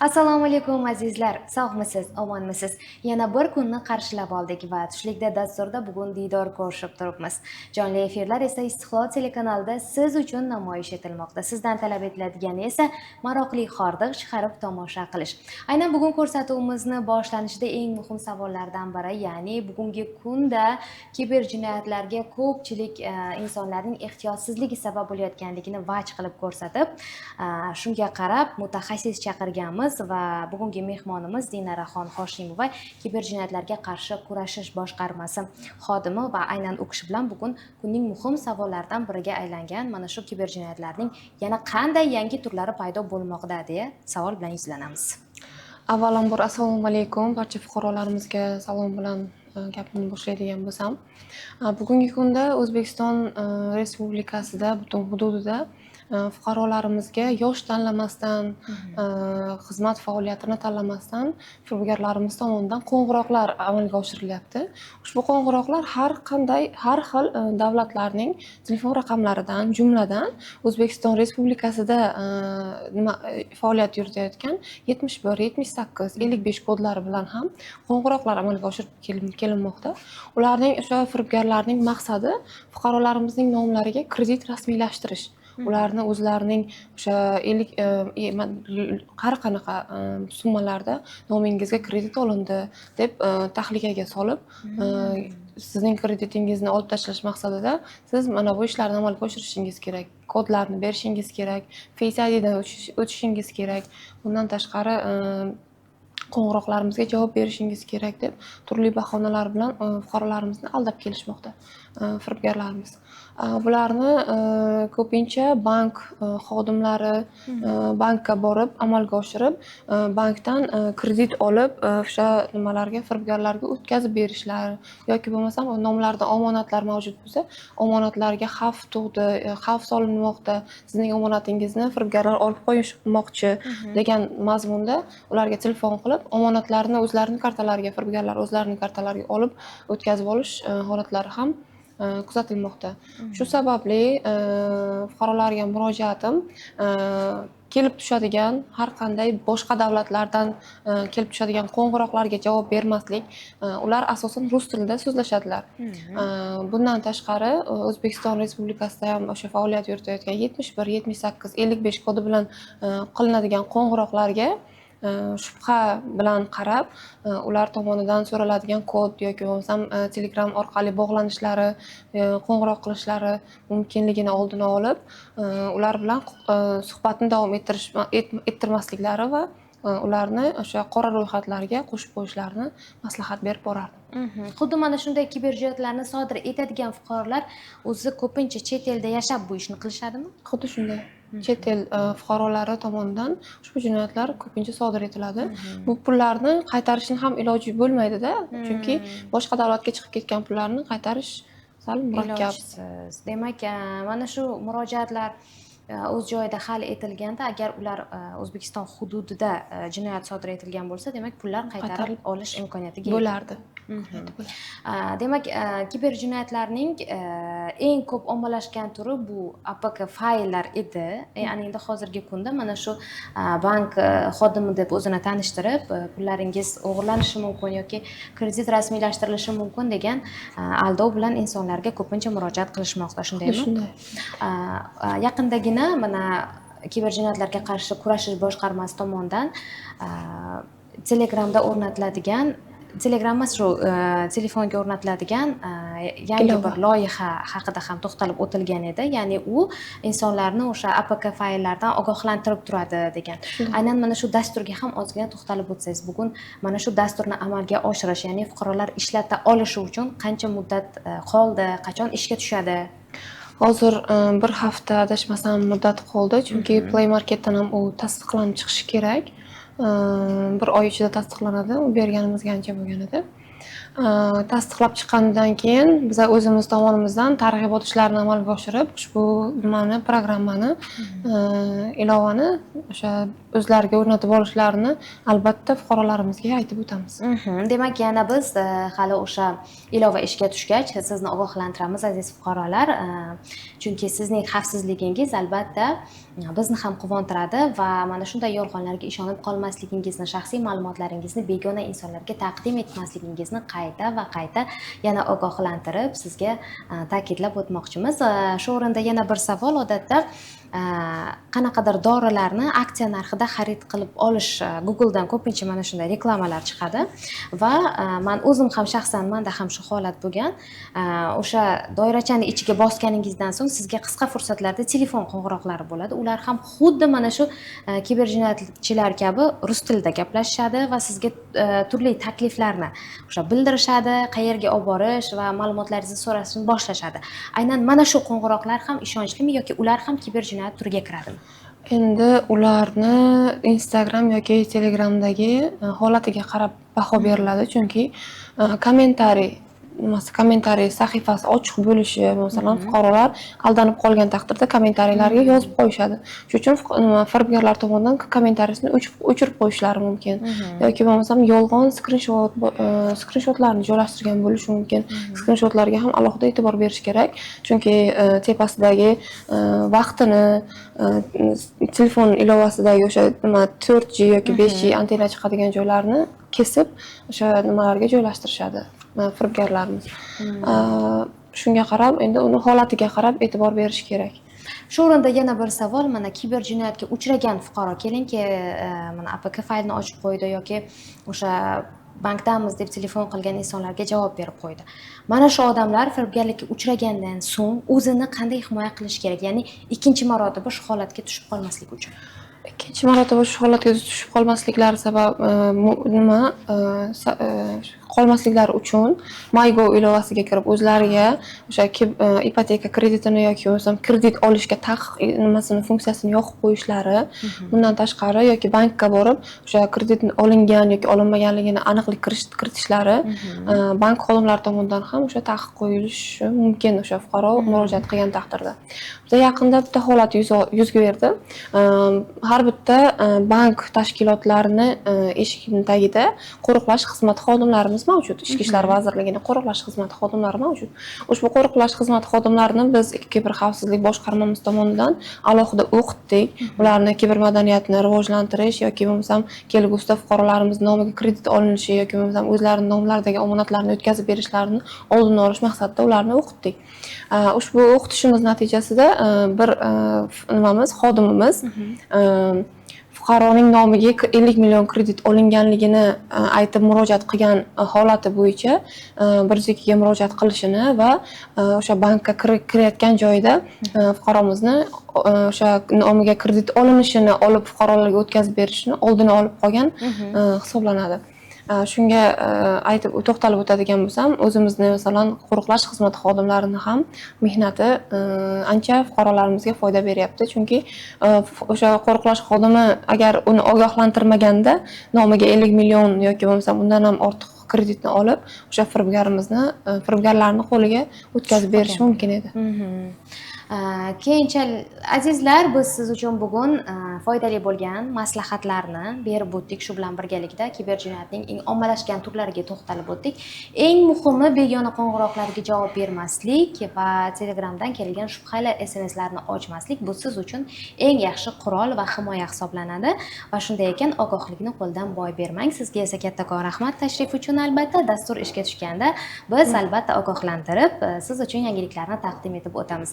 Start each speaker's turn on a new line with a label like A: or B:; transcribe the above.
A: Assalomu alaykum azizlar, sog'misiz, omonmisiz? Yana bir kunni qarshilab oldik va tushlikda dasturda bugun diydor ko'rishib turibmiz. Jonli efirlar esa Istiqlol telekanalida siz uchun namoyish etilmoqda. Sizdan talab etiladigani esa maroqli hordiq chiqarib tomosha qilish. Aynan bugun ko'rsatuvimizni boshlanishida eng muhim savollardan biri, ya'ni bugungi kunda kiberjinoyatlarga ko'pchilik insonlarning ehtiyotsizligi sabab bo'layotganligini vaj qilib ko'rsatib, shunga qarab mutaxassis chaqirganmiz va bugungi mehmonimiz Dinaraxon Hoshimova kiberjinoyatlarga qarshi kurashish boshqarmasi xodimi va aynan u kishi bilan bugun kunning muhim savollaridan biriga aylangan mana shu kiberjinoyatlarning yana qanday yangi turlari paydo bo'lmoqda deya savol bilan yuzlanamiz.
B: Avvalambor assalomu alaykum barcha fuqarolarimizga salom bilan gapimni boshlaydigan bo'lsam, bugungi kunda O'zbekiston Respublikasida butun hududida fuqarolarimizga yosh tanlamasdan, xizmat faoliyatini tanlamasdan firibgarlarimiz tomonidan qo'ng'iroqlar amalga oshirilyapti. Ushbu qo'ng'iroqlar har xil davlatlarning telefon raqamlaridan, jumladan O'zbekiston Respublikasida faoliyat yuritayotgan 71, 78, 55 kodlari bilan ham qo'ng'iroqlar amalga oshirib kelinmoqda. Ularning o'sha firibgarlarning maqsadi fuqarolarimizning nomlariga kredit rasmiylashtirish. Ularni o'zlarining o'sha har qanaqa summalarda nomingizga kredit olindi deb tahlikaga solib, sizning kreditingizni olib tashlash maqsadida siz mana bu ishlarni amalga oshirishingiz kerak. Kodlarni berishingiz kerak, Face IDdan o'tishingiz kerak. Bundan tashqari qo'ng'iroqlarimizga javob berishingiz kerak deb turli bahonalar bilan fuqarolarimizni aldab kelishmoqda firibgarlarimiz. Bularni ko'pincha bank xodimlari bankka borib amalga oshirib, bankdan kredit olib, o'sha nimalarga firibgarlarga o'tkazib berishlar yoki bo'lmasam nomlarida omonatlar mavjud bo'lsa, omonatlarga xavf tug'di, xavf solinmoqda, sizning omonatingizni firibgarlar olib qo'yishmoqchi degan mazmunda ularga telefon qilib, omonatlarni o'zlarining kartalariga, firibgarlar o'zlarining kartalariga olib o'tkazib olish holatlari ham kuzatilmoqda. Shu sababli fuqarolarga murojaatim kelib tushadigan har qanday boshqa davlatlardan kelib tushadigan qo'ng'iroqlarga javob bermaslik. Ular asosan rus tilida so'zlashadilar. Bundan tashqari O'zbekiston Respublikasida ham o'sha faoliyat yuritayotgan 71, 78, 55 kodi bilan qilinadigan qo'ng'iroqlarga shubha bilan qarab, ular tomonidan so'raladigan kod yoki bo'lmasam Telegram orqali bog'lanishlari, qo'ng'iroq qilishlari mumkinligini oldini olib, ular bilan suhbatni davom ettirmasliklari va ularni o'sha qora ro'yxatlarga qo'shib qo'yishlarini maslahat berib borardim.
A: Xuddi mana shunday kiberjinoyatlarni sodir etadigan fuqarolar o'zi ko'pincha chet elda yashab bu ishni qilishadimi?
B: Xuddi shunday. Chet el fuqarolari tomonidan ushbu jinoyatlar ko'pincha sodir etiladi. Bu pullarni qaytarishni ham iloji bo'lmaydi-da, chunki boshqa davlatga chiqib ketgan pullarni qaytarish sal murakkab.
A: Demak, mana shu murojaatlar o'z joyida hal etilganda, agar ular O'zbekiston hududida jinoyat sodir etilgan bo'lsa, demak pullar qaytarib olish imkoniyatiga
B: bo'lardi.
A: Demak, kiberjinoyatlarning eng ko'p ommalashgan turi bu APK fayllar edi. Ya'ni endi hozirgi kunda mana shu bank xodimi deb o'zini tanishtirib, pullaringiz o'g'irlanishi mumkin yoki kredit rasmiylashtirilishi mumkin degan aldov bilan insonlarga ko'pincha murojaat qilishmoqda, shundaymi?
B: Shunday.
A: Yaqindagina mana kiberjinoyatlarga qarshi kurashish boshqarmasi tomonidan Telegramda o'rnatiladigan telefonga o'rnatiladigan yangi bir loyiha haqida ham to'xtalib o'tilgan edi. Ya'ni u insonlarni o'sha APK fayllardan ogohlantirib turadi degan. Aynan mana shu dasturga ham ozgina to'xtalib o'tsangiz, bugun mana shu dasturni amalga oshirish, ya'ni fuqarolar ishlata olishi uchun qancha muddat qoldi, qachon ishga tushadi?
B: Hozir bir hafta adashmasam muddat qoldi, chunki Play Marketdan ham u tasdiqlanib chiqishi kerak. Bir oy ichida tasdiqlanadi, u berganimizga ancha bo'lgan edi. tasdiqlab chiqqanidan keyin biz o'zimiz tomonimizdan targ'ibot ishlarini amalga oshirib, ushbu programmani, ilovani o'sha o'zlariga o'rnatib olishlarini albatta fuqarolarimizga aytib o'tamiz.
A: Demak, yana biz hali o'sha ilova ishga tushgach sizni ogohlantiramiz aziz fuqarolar, chunki sizning xavfsizligingiz albatta bizni ham quvontiradi va mana shunday yolg'onlarga ishonib qolmasligingizni, shaxsiy ma'lumotlaringizni begona insonlarga taqdim etmasligingizni qayta va qayta yana ogohlantirib sizga ta'kidlab o'tmoqchimiz. Shu o'rinda yana bir savol, odatda qanaqadir dorilarni aksiya narxida xarid qilib olish Googledan ko'pincha mana shunday reklamalar chiqadi va men o'zim ham shaxsan menda ham shu holat bo'lgan. O'sha doirachani ichiga bosganingizdan so'ng sizga qisqa fursatlarda telefon qo'ng'iroqlari bo'ladi. Ular ham xuddi mana shu kiberjinoyatchilar kabi rus tilida gaplashishadi va sizga turli takliflarni o'sha bildirishadi, qayerga olib borish va ma'lumotlaringizni so'rashni boshlashadi. Aynan mana shu qo'ng'iroqlar ham ishonchlimi yoki ular ham kiberjinoyat turiga kiradimi?
B: Endi ularni Instagram yoki Telegramdagi holatiga qarab baho beriladi, chunki kommentariy sahifasi ochiq bo'lishi, masalan, fuqarolar aldanib qolgan taqdirda kommentariylarga yozib qo'yishadi. Shuning uchun firibgarlar tomonidan kommentariyasini o'chirib qo'yishlari mumkin. Yoki bo'lmasam yolg'on skrinshotlarni joylashtirgan bo'lishi mumkin. Skrinshotlarga ham alohida e'tibor berish kerak, chunki tepasidagi vaqtini telefon ilovasidagi o'sha 4G yoki 5G antenna chiqadigan joylarni kesib o'sha nimalarga joylashtirishadi firibgarlarimiz. Shunga qarab, endi uni holatiga qarab e'tibor berish kerak.
A: Shu o'rinda yana bir savol, mana kiberjinoyatga uchragan fuqaro kelinki, mana APK faylni ochib qo'ydi yoki o'sha bankdamiz deb telefon qilgan insonlarga javob berib qo'ydi. Mana shu odamlar firibgarlikka uchragandan so'ng o'zini qanday himoya qilish kerak? Ya'ni ikkinchi marotaba shu holatga tushib qolmaslik uchun.
B: Ikkinchi marotaba shu holatga tushib qolmasliklari sabab nima? Qolmasliklari uchun MyGo ilovasiga kirib o'zlariga o'sha ipoteka kreditini yoki bo'lmasam kredit olishga funksiyasini yoqib qo'yishlari, bundan tashqari yoki bankka borib o'sha kredit olingan yoki olinmaganligini aniqlik kiritishlari bank xodimlari tomonidan ham o'sha taqiq qo'yilishi mumkin o'sha fuqaro murojaat qilgan taqdirda. Bizda yaqinda bitta holat yuz berdi. Har bitta bank tashkilotlarini eshigini tagida qo'riqlash xizmati xodimlarimiz mavjud. Ichki ishlar vazirligining qo'riqlash xizmati xodimlari mavjud. Ushbu qo'riqlash xizmati xodimlarini biz kiberxavfsizlik boshqarmamiz tomonidan alohida o'qitdik. Ularni kibermadaniyatni rivojlantirish yoki bo'lmasam kelgusida fuqarolarimiz nomiga kredit olinishi yoki bo'lmasam o'zlarining nomlaridagi omonatlarni o'tkazib berishlarini oldini olish maqsadida ularni o'qitdik. Ushbu o'qitishimiz natijasida bir xodimimiz fuqaroning nomiga 50 million kredit olinganligini aytib murojaat qilgan holati bo'yicha 102 ga murojaat qilishini va o'sha bankka kirayotgan joyda fuqaromizni o'sha nomiga kredit olinishini olib fuqarolarga o'tkazib berishini oldini olib qolgan hisoblanadi. Shunga aytib to'xtalib o'tadigan bo'lsam, o'zimizni masalan qo'riqlash xizmati xodimlarini ham mehnati ancha fuqarolarimizga foyda beryapti, chunki o'sha qo'riqlash xodimi agar uni ogohlantirmaganda nomiga 50 million yoki bo'lmasam undan ham ortiq kreditni olib, o'sha firibgarlarning qo'liga o'tkazib berishi mumkin edi.
A: Keyinchalik azizlar, biz siz uchun bugun foydali bo'lgan maslahatlarni berib o'tdik. Shu bilan birgalikda kiberjinoyatning eng ommalashgan turlariga to'xtalib o'tdik. Eng muhimi begona qo'ng'iroqlarga javob bermaslik va Telegramdan kelgan shubhali SMSlarni ochmaslik. Bu siz uchun eng yaxshi qurol va himoya hisoblanadi va shunday ekan ogohlikni qo'ldan boy bermang. Sizga esa kattakon rahmat tashrif uchun. Albatta dastur ishga tushganda biz albatta ogohlantirib siz uchun yangiliklarni taqdim etib o'tamiz.